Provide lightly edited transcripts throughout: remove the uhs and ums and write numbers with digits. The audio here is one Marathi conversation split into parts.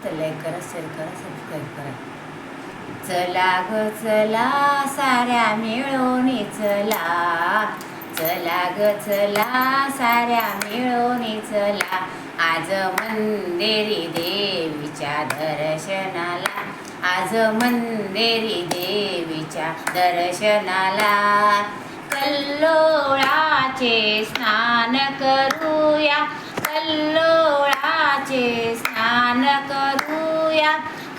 तर लाईक करा, शेअर करा, सबस्क्राईब करा. चला ग चला साऱ्या मिळून चला, चला ग चला साऱ्या मिळून चला, आज मंदिरी देवीच्या दर्शनाला, आज मंदिरी देवीच्या दर्शनाला. कल्लोळाचे स्नान करूया, कल्लोळाचे स्नान करूया,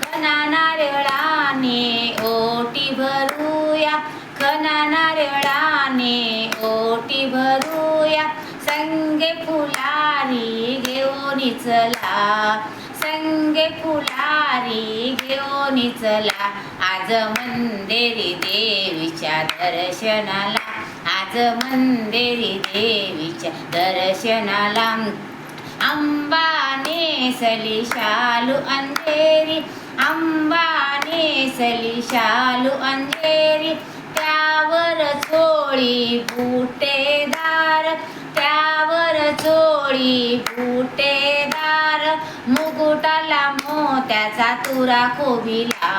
खना नारळाने ओटी भरूया, खना नारळाने ओटी भरूया, संगे फुलारी घेऊन चला, संगे फुलारी घेऊन चला, आज मंदिरी देवीच्या दर्शनाला, आज मंदिरी देवीच्या दर्शनाला. आंबा नेसली शालू अंधेरी, आंबा नेसली शालू अंधेरी, त्यावर चोळी बुटेदार, त्यावर चोळी बुटेदार, मुकुटाला मोत्याचा तुरा खोविला,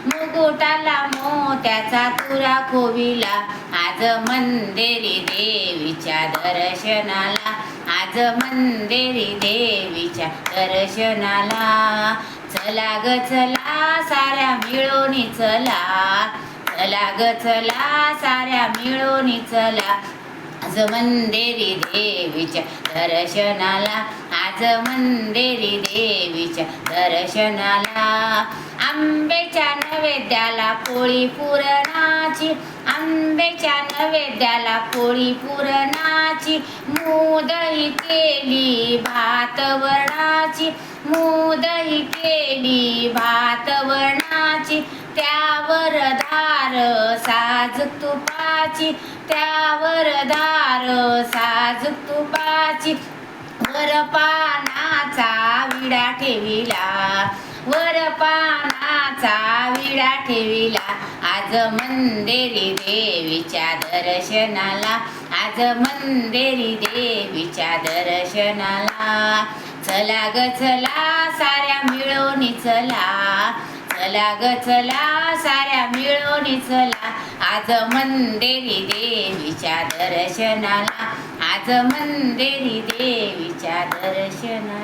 मुकुटाला मोत्याचा तुरा खोविला, आज मंदिरी देवीच्या दर्शनाला, आज मंदिरी देवीच्या दर्शनाला. चला ग चला साऱ्या मिळून चला, चला ग चला साऱ्या मिळून चला, आज मंदिरी देवीच्या दर्शनाला, आज मंदिरी देवीच्या दर्शनाला. आंब्याच्या नैवेद्याला पोळी पुरणाची, आंब्याच्या नैवेद्याला पोळी पुरणाची, मोदही केली भात वरणाची, मोदही केली भात वरणाची, त्यावर धार साजूक तुपाची, त्यावर धार साजूक तुपाची, वर पानाचा विडा ठेविला, वर पानाचा विडा ठेविला, आज मंदिरी देवीच्या दर्शनाला, आज मंदिरी देवीच्या दर्शनाला. चला ग चला साऱ्या मिळून चला, चला ग चला साऱ्या मिळून चला, आज मंदिरी देवीच्या दर्शनाला, आज मंदिरी देवीच्या दर्शनाला.